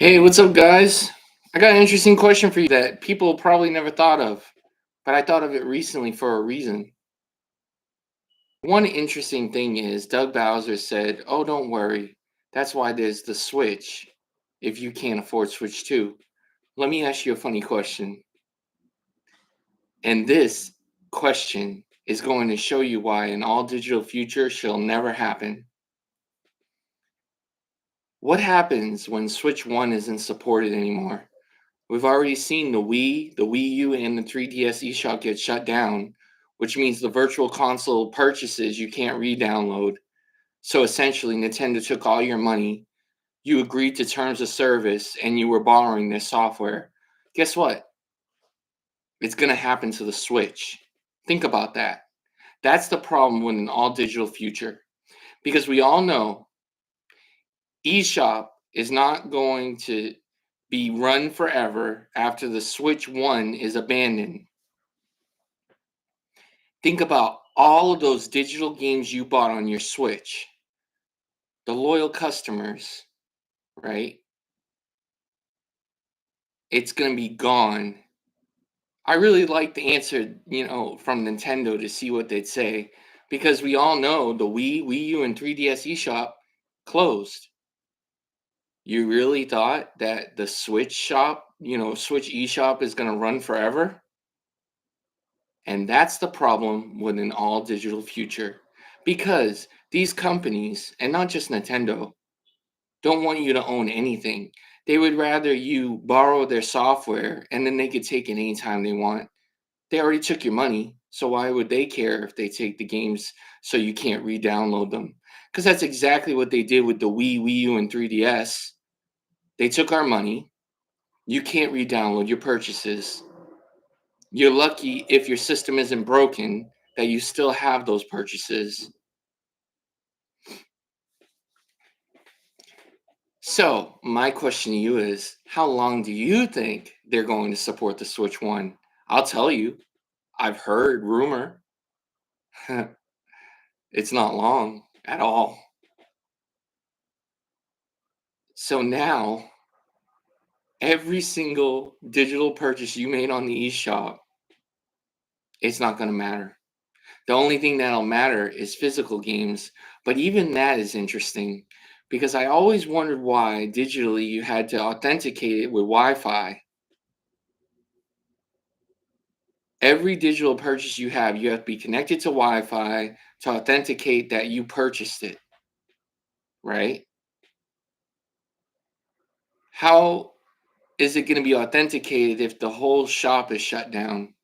Hey, what's up, guys? I got an interesting question for you that people probably never thought of, but I thought of it recently for a reason. One interesting thing is Doug Bowser said, "Oh, don't worry. That's why there's the Switch if you can't afford Switch 2." Let me ask you a funny question. And this question is going to show you why an all digital future shall never happen. What happens when Switch 1 isn't supported anymore? We've already seen the Wii U, and the 3DS eShop get shut down, which means the virtual console purchases you can't re-download. So essentially, Nintendo took all your money, you agreed to terms of service, and you were borrowing their software. Guess what? It's going to happen to the Switch. Think about that. That's the problem with an all digital future. Because we all know eShop is not going to be run forever after the Switch 1 is abandoned. Think about all of those digital games you bought on your Switch, the loyal customers, right? It's going to be gone. I really like the answer, from Nintendo to see what they'd say because we all know the Wii U, and 3DS eShop closed. You really thought that the Switch shop, Switch eShop is going to run forever? And that's the problem with an all digital future because these companies, and not just Nintendo, don't want you to own anything. They would rather you borrow their software and then they could take it anytime they want. They already took your money, so why would they care if they take the games so you can't re-download them? Because that's exactly what they did with the Wii U, and 3DS. They took our money. You can't re-download your purchases. You're lucky if your system isn't broken that you still have those purchases. So, my question to you is how long do you think they're going to support the Switch 1? I'll tell you, I've heard rumor. It's not long at all. So now, every single digital purchase you made on the eShop, it's not going to matter. The only thing that'll matter is physical games, but even that is interesting because I always wondered why digitally you had to authenticate it with Wi-Fi. Every digital purchase you have to be connected to Wi-Fi to authenticate that you purchased it, right? How is it going to be authenticated if the whole shop is shut down?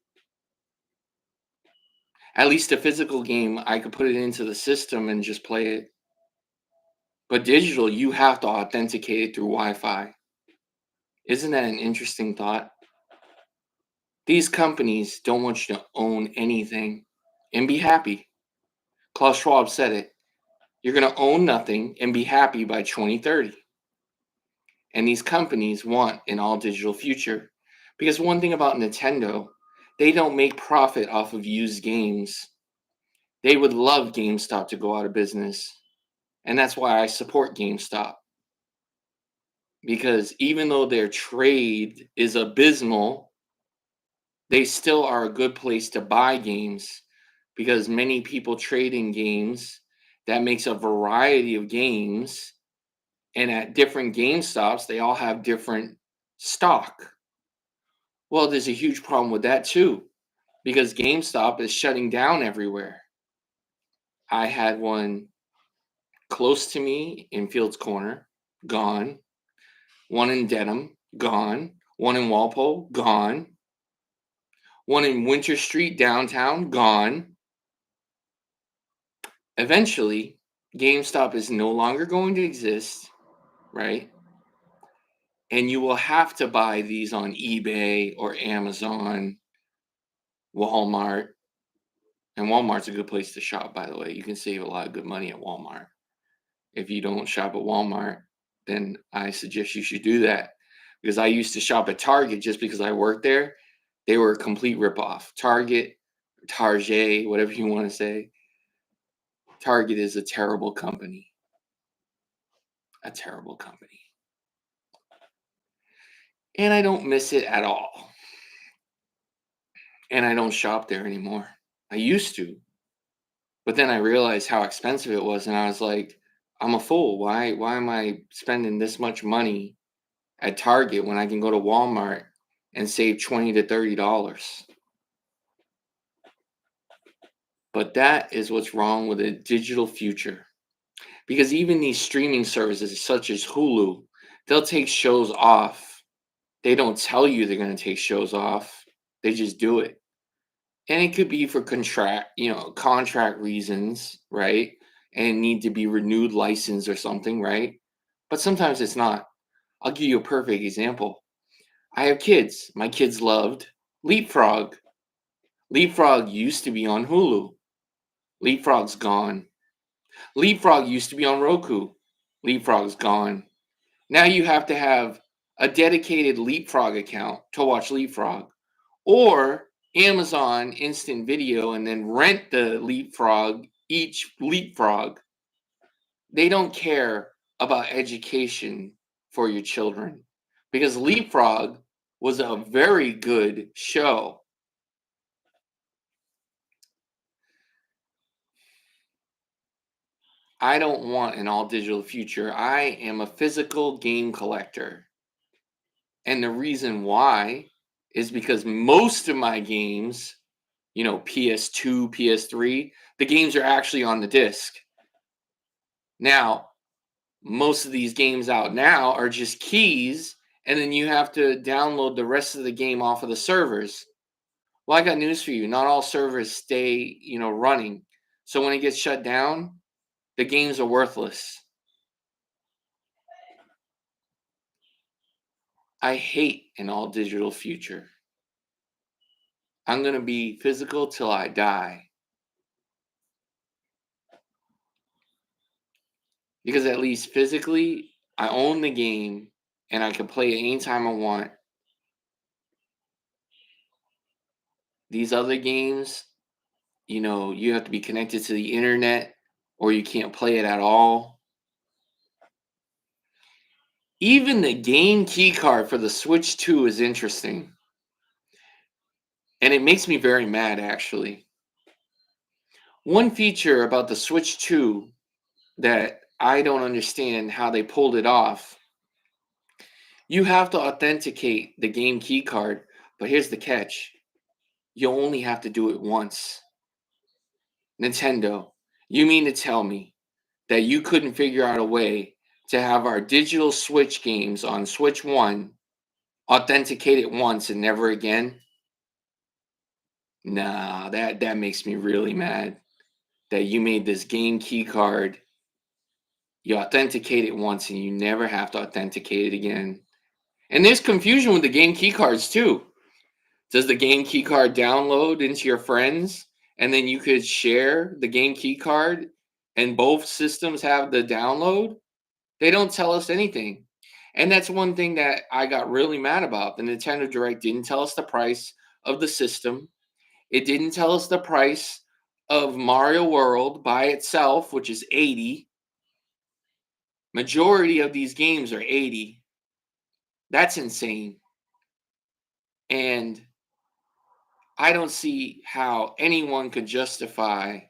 At least a physical game, I could put it into the system and just play it. But digital, you have to authenticate it through Wi-Fi. Isn't that an interesting thought? These companies don't want you to own anything and be happy. Klaus Schwab said it. You're going to own nothing and be happy by 2030. And these companies want an all digital future. Because one thing about Nintendo, they don't make profit off of used games. They would love GameStop to go out of business. And that's why I support GameStop. Because even though their trade is abysmal, they still are a good place to buy games because many people trade in games. That makes a variety of games. And at different GameStops, they all have different stock. Well, there's a huge problem with that too, because GameStop is shutting down everywhere. I had one close to me in Fields Corner, gone. One in Dedham, gone. One in Walpole, gone. One in Winter Street downtown, gone. Eventually, GameStop is no longer going to exist, right? And you will have to buy these on eBay or Amazon, Walmart. And Walmart's a good place to shop, by the way. You can save a lot of good money at Walmart. If you don't shop at Walmart, then I suggest you should do that. Because I used to shop at Target just because I worked there. They were a complete ripoff. Target, whatever you want to say. Target is a terrible company. A terrible company. and I don't miss it at all. And I don't shop there anymore. I used to, but then I realized how expensive it was, and I was like, I'm a fool. Why am I spending this much money at Target when I can go to Walmart and save $20 to $30? But that is what's wrong with the digital future. Because even these streaming services such as Hulu, they'll take shows off. They don't tell you they're going to take shows off. They just do it. And it could be for contract reasons, right? And need to be renewed license or something, right? But sometimes it's not. I'll give you a perfect example. I have kids. My kids loved Leapfrog. Leapfrog used to be on Hulu. Leapfrog's gone. Leapfrog used to be on Roku. Leapfrog's gone. Now you have to have a dedicated Leapfrog account to watch Leapfrog, or Amazon Instant Video and then rent the Leapfrog, each Leapfrog. They don't care about education for your children because Leapfrog was a very good show. I don't want an all digital future. I am a physical game collector. And the reason why is because most of my games, PS2, PS3, the games are actually on the disc. Now, most of these games out now are just keys, and then you have to download the rest of the game off of the servers. Well, I got news for you. Not all servers stay, running. So when it gets shut down, the games are worthless. I hate an all digital future. I'm going to be physical till I die. Because at least physically, I own the game and I can play it anytime I want. These other games, you have to be connected to the internet or you can't play it at all. Even the game key card for the Switch 2 is interesting. And it makes me very mad, actually. One feature about the Switch 2 that I don't understand how they pulled it off, you have to authenticate the game key card, but here's the catch. You only have to do it once. Nintendo, you mean to tell me that you couldn't figure out a way to have our digital Switch games on Switch 1 authenticate it once and never again? Nah, that makes me really mad. That you made this game key card, you authenticate it once and you never have to authenticate it again. And there's confusion with the game key cards too. Does the game key card download into your friends and then you could share the game key card and both systems have the download? They don't tell us anything. And that's one thing that I got really mad about. The Nintendo Direct didn't tell us the price of the system. It didn't tell us the price of Mario World by itself, which is 80. Majority of these games are 80. That's insane. And I don't see how anyone could justify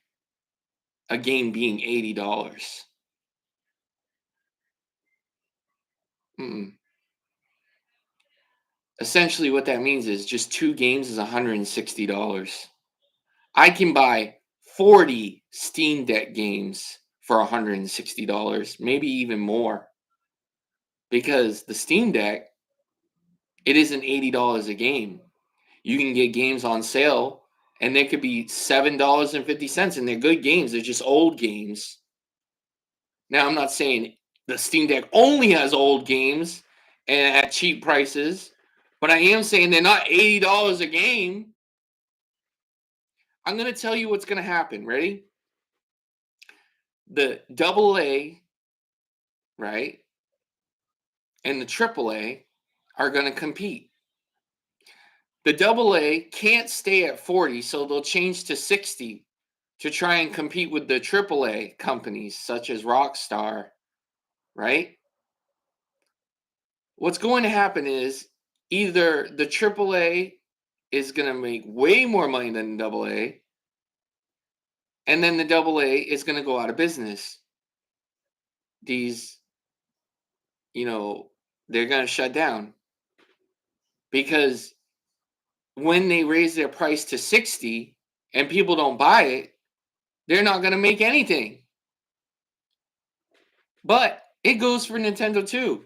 a game being $80. Mm-mm. Essentially, what that means is just two games is $160. I can buy 40 Steam Deck games for $160, maybe even more. Because the Steam Deck, it isn't $80 a game. You can get games on sale and they could be $7.50 and they're good games. They're just old games. Now, I'm not saying the Steam Deck only has old games and at cheap prices, but I am saying they're not $80 a game. I'm going to tell you what's going to happen. Ready? The AA, right, and the AAA are going to compete. The AA can't stay at 40, so they'll change to 60 to try and compete with the AAA companies such as Rockstar, right? What's going to happen is either the AAA is going to make way more money than the AA, and then the AA is going to go out of business. These, you know, they're going to shut down because when they raise their price to 60 and people don't buy it, they're not going to make anything. But it goes for Nintendo too.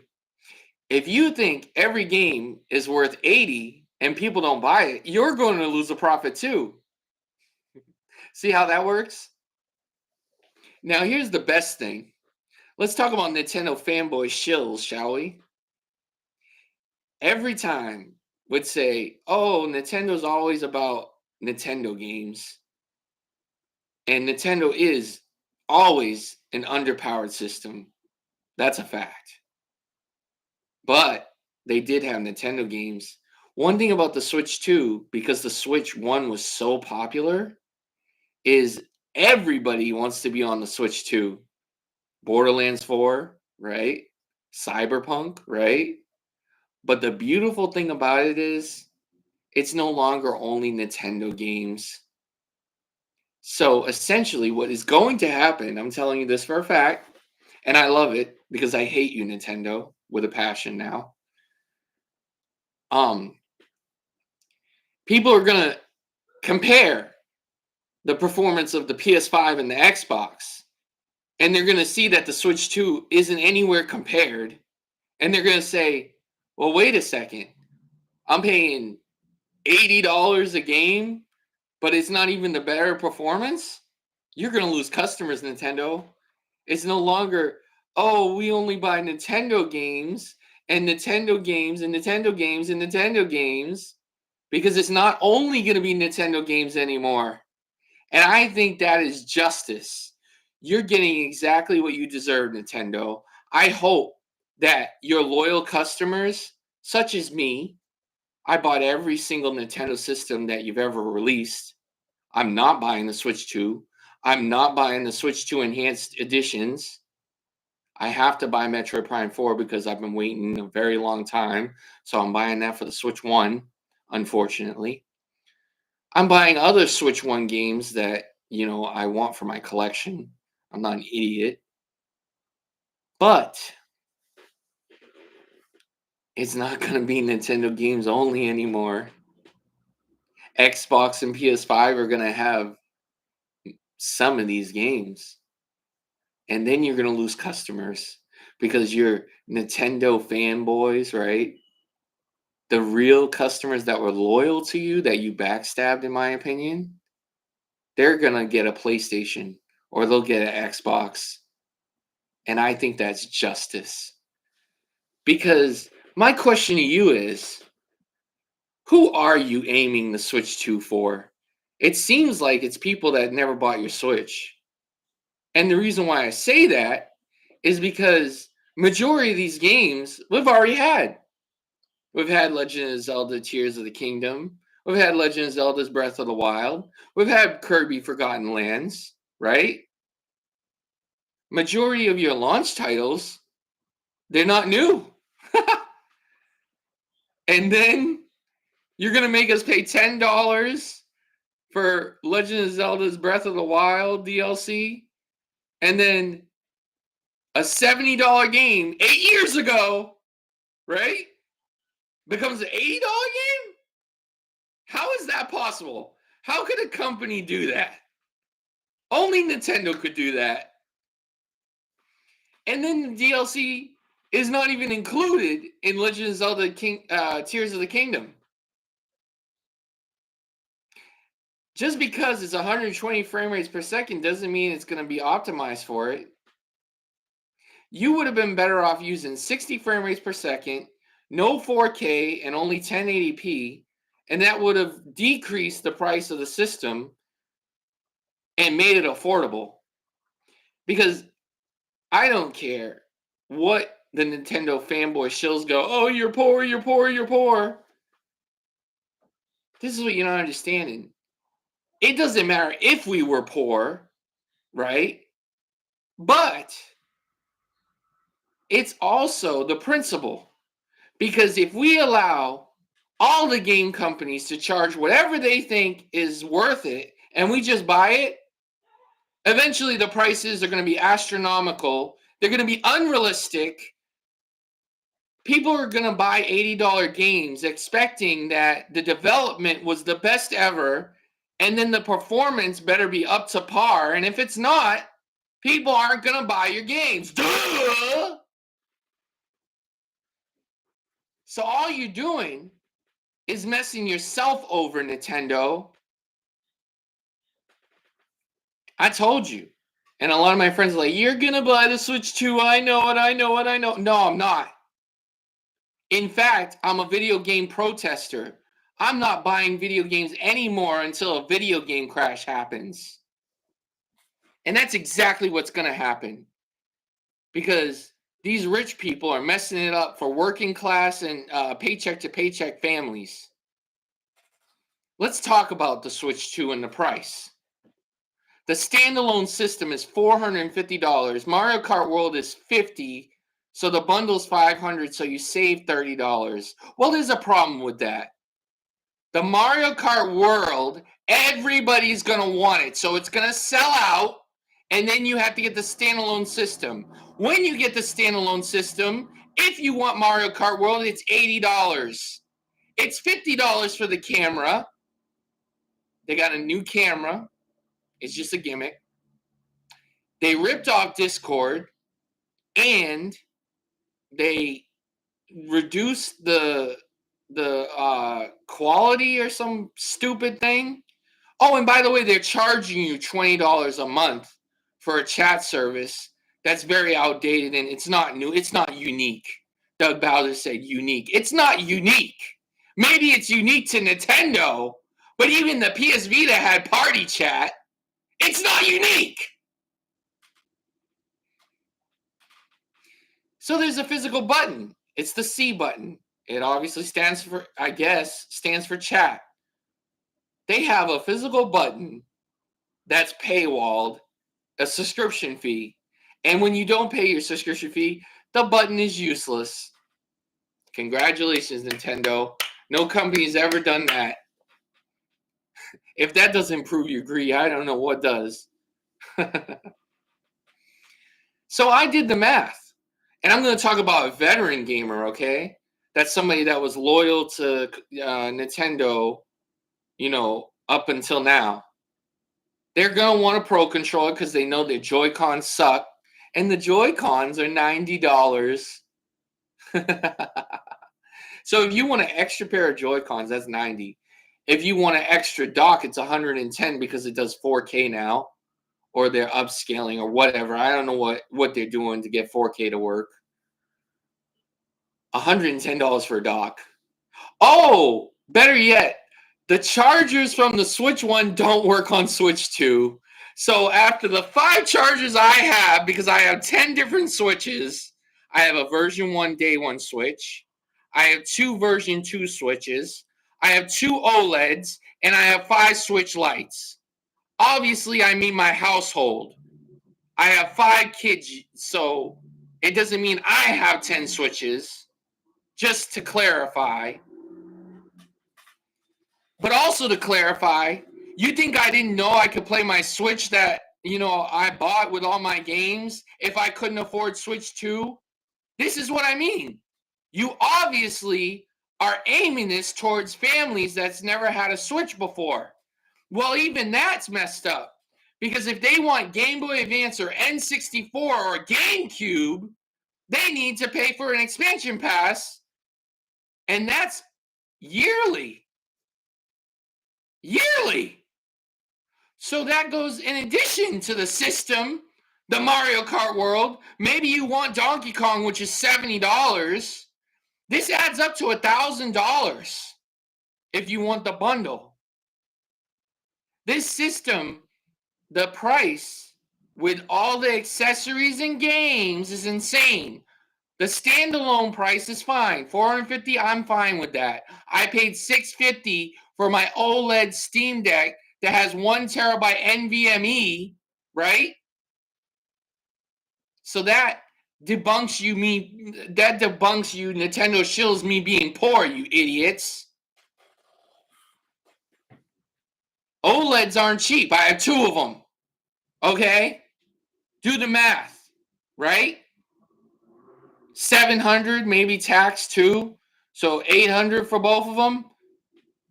If you think every game is worth 80 and people don't buy it, you're going to lose a profit too. See how that works? Now, here's the best thing. Let's talk about Nintendo fanboy shills, shall we? Every time would say, oh, Nintendo's always about Nintendo games. And Nintendo is always an underpowered system. That's a fact. But they did have Nintendo games. One thing about the Switch 2, because the Switch 1 was so popular, is everybody wants to be on the Switch 2. Borderlands 4, right? Cyberpunk, right? But the beautiful thing about it is it's no longer only Nintendo games. So essentially, what is going to happen, I'm telling you this for a fact, and I love it because I hate you, Nintendo, with a passion now. Um, People are gonna compare the performance of the PS5 and the Xbox, and they're gonna see that the Switch 2 isn't anywhere compared, and they're gonna say, well, wait a second, I'm paying $80 a game, but it's not even the better performance. You're gonna lose customers, Nintendo. It's no longer, oh, we only buy Nintendo games and Nintendo games and Nintendo games and Nintendo games, because it's not only going to be Nintendo games anymore. And I think that is justice. You're getting exactly what you deserve, Nintendo. I hope that your loyal customers, such as me, I bought every single Nintendo system that you've ever released. I'm not buying the Switch 2. I'm not buying the Switch 2 enhanced editions. I have to buy Metroid Prime 4 because I've been waiting a very long time. So I'm buying that for the Switch 1, unfortunately. I'm buying other Switch 1 games that, I want for my collection. I'm not an idiot. But it's not going to be Nintendo games only anymore. Xbox and PS5 are going to have some of these games. And then you're going to lose customers because you're Nintendo fanboys, right? The real customers that were loyal to you, that you backstabbed, in my opinion, they're going to get a PlayStation or they'll get an Xbox. And I think that's justice. Because my question to you is, who are you aiming the Switch 2 for? It seems like it's people that never bought your Switch. And the reason why I say that is because majority of these games we've already had. We've had Legend of Zelda Tears of the Kingdom. We've had Legend of Zelda's Breath of the Wild. We've had Kirby Forgotten Lands, right? Majority of your launch titles, they're not new. And then you're going to make us pay $10 for Legend of Zelda's Breath of the Wild DLC, and then a $70 game 8 years ago, right, becomes an $80 game? How is that possible? How could a company do that? Only Nintendo could do that. And then the DLC is not even included in Legend of Zelda Tears of the Kingdom. Just because it's 120 frame rates per second doesn't mean it's going to be optimized for it. You would have been better off using 60 frame rates per second, no 4K, and only 1080p, and that would have decreased the price of the system and made it affordable. Because I don't care what the Nintendo fanboy shills go, oh, you're poor, you're poor, you're poor. This is what you're not understanding. It doesn't matter if we were poor, right? But it's also the principle. Because if we allow all the game companies to charge whatever they think is worth it, and we just buy it, eventually the prices are going to be astronomical. They're going to be unrealistic. People are going to buy $80 games expecting that the development was the best ever, and then the performance better be up to par. And if it's not, people aren't going to buy your games. Duh! So all you're doing is messing yourself over, Nintendo. I told you. And a lot of my friends are like, you're going to buy the Switch 2. I know it. I know it. I know. No, I'm not. In fact, I'm a video game protester. I'm not buying video games anymore until a video game crash happens. And that's exactly what's going to happen. Because these rich people are messing it up for working class and paycheck to paycheck families. Let's talk about the Switch 2 and the price. The standalone system is $450. Mario Kart World is $50. So the bundle's $500, so you save $30. Well, there's a problem with that. The Mario Kart World, everybody's going to want it. So it's going to sell out, and then you have to get the standalone system. When you get the standalone system, if you want Mario Kart World, it's $80. It's $50 for the camera. They got a new camera. It's just a gimmick. They ripped off Discord, and they reduced the quality or some stupid thing. Oh, and by the way, they're charging you $20 a month for a chat service that's very outdated, and it's not new. It's not unique. Doug Bowser said unique. It's not unique. Maybe it's unique to Nintendo, but even the PS Vita had party chat. It's not unique. So there's a physical button. It's the C button. It obviously stands for, I guess, stands for chat. They have a physical button that's paywalled, a subscription fee. And when you don't pay your subscription fee, the button is useless. Congratulations, Nintendo. No company's ever done that. If that doesn't prove you agree, I don't know what does. So I did the math. And I'm going to talk about a veteran gamer, okay? That's somebody that was loyal to Nintendo, up until now. They're going to want a Pro Controller because they know their Joy-Cons suck. And the Joy-Cons are $90. So if you want an extra pair of Joy-Cons, that's $90. If you want an extra dock, it's $110 because it does 4K now. Or they're upscaling or whatever. I don't know what they're doing to get 4K to work. $110 for a dock. Oh, better yet, the chargers from the Switch 1 don't work on Switch 2. So after the 5 chargers I have, because I have 10 different Switches, I have a version 1 day 1 Switch. I have 2 version 2 Switches. I have 2 OLEDs, and I have 5 Switch lights. Obviously, I mean my household. I have 5 kids, so it doesn't mean I have 10 Switches, just to clarify. But also to clarify, you think I didn't know I could play my Switch that, I bought with all my games if I couldn't afford Switch 2? This is what I mean. You obviously are aiming this towards families that's never had a Switch before. Well, even that's messed up. Because if they want Game Boy Advance or N64 or GameCube, they need to pay for an expansion pass. And that's yearly. Yearly. So that goes in addition to the system, the Mario Kart World. Maybe you want Donkey Kong, which is $70. This adds up to $1,000 if you want the bundle. This system, the price with all the accessories and games is insane. The standalone price is fine. $450, I'm fine with that. I paid $650 for my OLED Steam Deck that has 1 terabyte NVMe, right? So that debunks you, Nintendo shills me being poor, you idiots. OLEDs aren't cheap. I have 2 of them. Okay? Do the math, right? 700, maybe tax too. So 800 for both of them.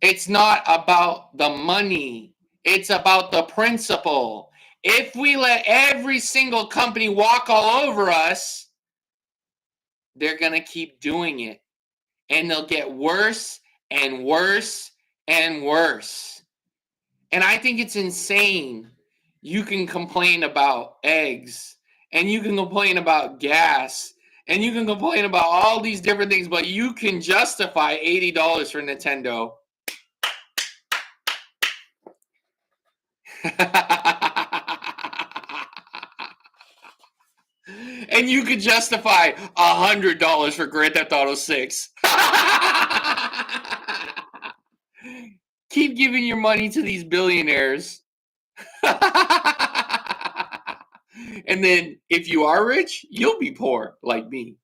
It's not about the money. It's about the principle. If we let every single company walk all over us, they're going to keep doing it. And they'll get worse and worse and worse. And I think it's insane. You can complain about eggs, and you can complain about gas, and you can complain about all these different things, but you can justify $80 for Nintendo. And you could justify $100 for Grand Theft Auto 6. Keep giving your money to these billionaires. And then if you are rich, you'll be poor like me.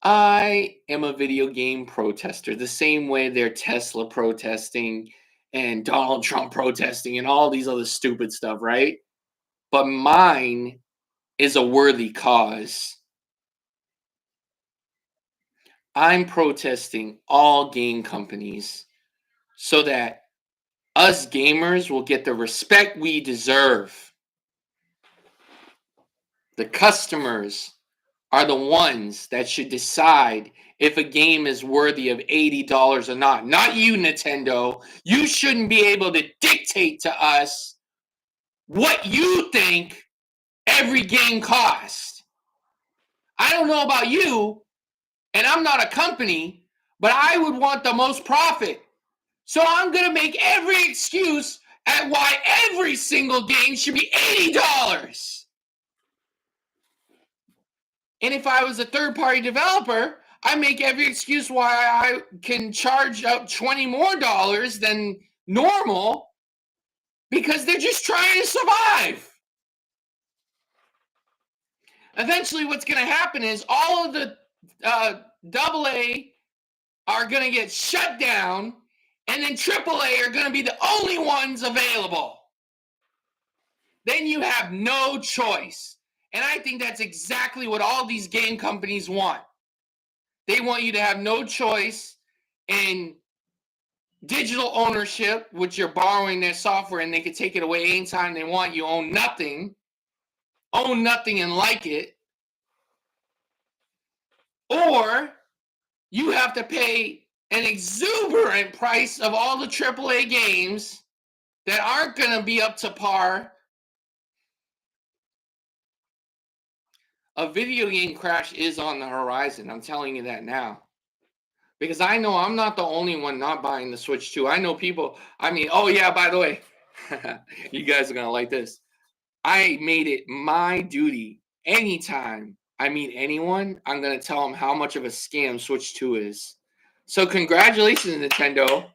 I am a video game protester, the same way they're Tesla protesting and Donald Trump protesting and all these other stupid stuff, right? But mine is a worthy cause. I'm protesting all game companies so that us gamers will get the respect we deserve. The customers are the ones that should decide if a game is worthy of $80 or not you, Nintendo. You shouldn't be able to dictate to us what you think every game costs. I don't know about you, and I'm not a company, but I would want the most profit. So I'm going to make every excuse at why every single game should be $80. And if I was a third-party developer, I make every excuse why I can charge up $20 more than normal because they're just trying to survive. Eventually, what's going to happen is all of the AA are going to get shut down, and then AAA are going to be the only ones available. Then you have no choice. And I think that's exactly what all these game companies want. They want you to have no choice in digital ownership, which you're borrowing their software and they can take it away anytime they want. You own nothing and like it. Or you have to pay an exuberant price of all the AAA games that aren't going to be up to par. A video game crash is on the horizon. I'm telling you that now. Because I know I'm not the only one not buying the Switch 2. I know people, oh yeah, by the way, you guys are going to like this. I made it my duty anytime I meet anyone, I'm going to tell them how much of a scam Switch 2 is. So congratulations, Nintendo.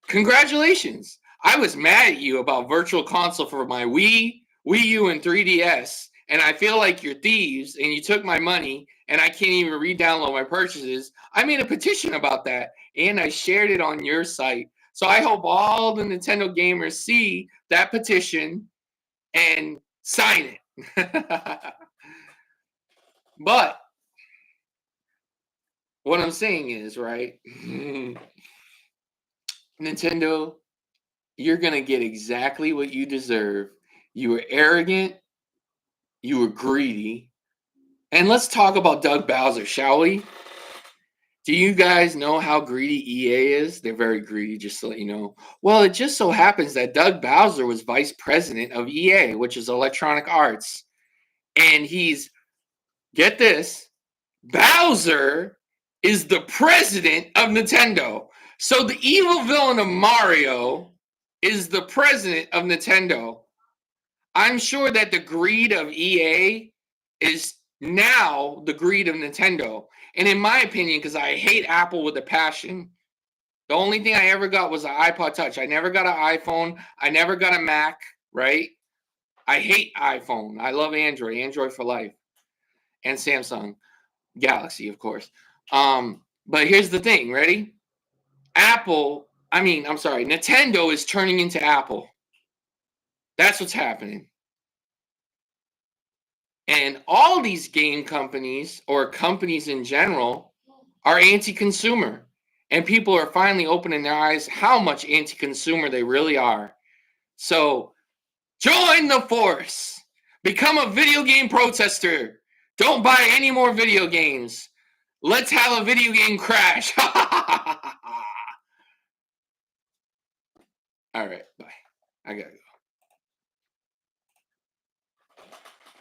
Congratulations. I was mad at you about Virtual Console for my Wii, Wii U, and 3DS. And I feel like you're thieves and you took my money and I can't even re-download my purchases. I made a petition about that and I shared it on your site. So I hope all the Nintendo gamers see that petition and sign it. But what I'm saying is, right, Nintendo, you're going to get exactly what you deserve. You were arrogant. You were greedy. And let's talk about Doug Bowser, shall we? Do you guys know how greedy EA is? They're very greedy, just to let you know. Well, it just so happens that Doug Bowser was vice president of EA, which is Electronic Arts. And he's, get this, Bowser is the president of Nintendo. So the evil villain of Mario is the president of Nintendo. I'm sure that the greed of EA is now the greed of Nintendo. And in my opinion, because I hate Apple with a passion, the only thing I ever got was an iPod Touch. I never got an iPhone. I never got a Mac, right? I hate iPhone. I love Android. Android for life. And Samsung. Galaxy, of course. But here's the thing, ready? Nintendo is turning into Apple. That's what's happening. And all these game companies or companies in general are anti-consumer. And people are finally opening their eyes how much anti-consumer they really are. So join the force. Become a video game protester. Don't buy any more video games. Let's have a video game crash. All right, bye. I got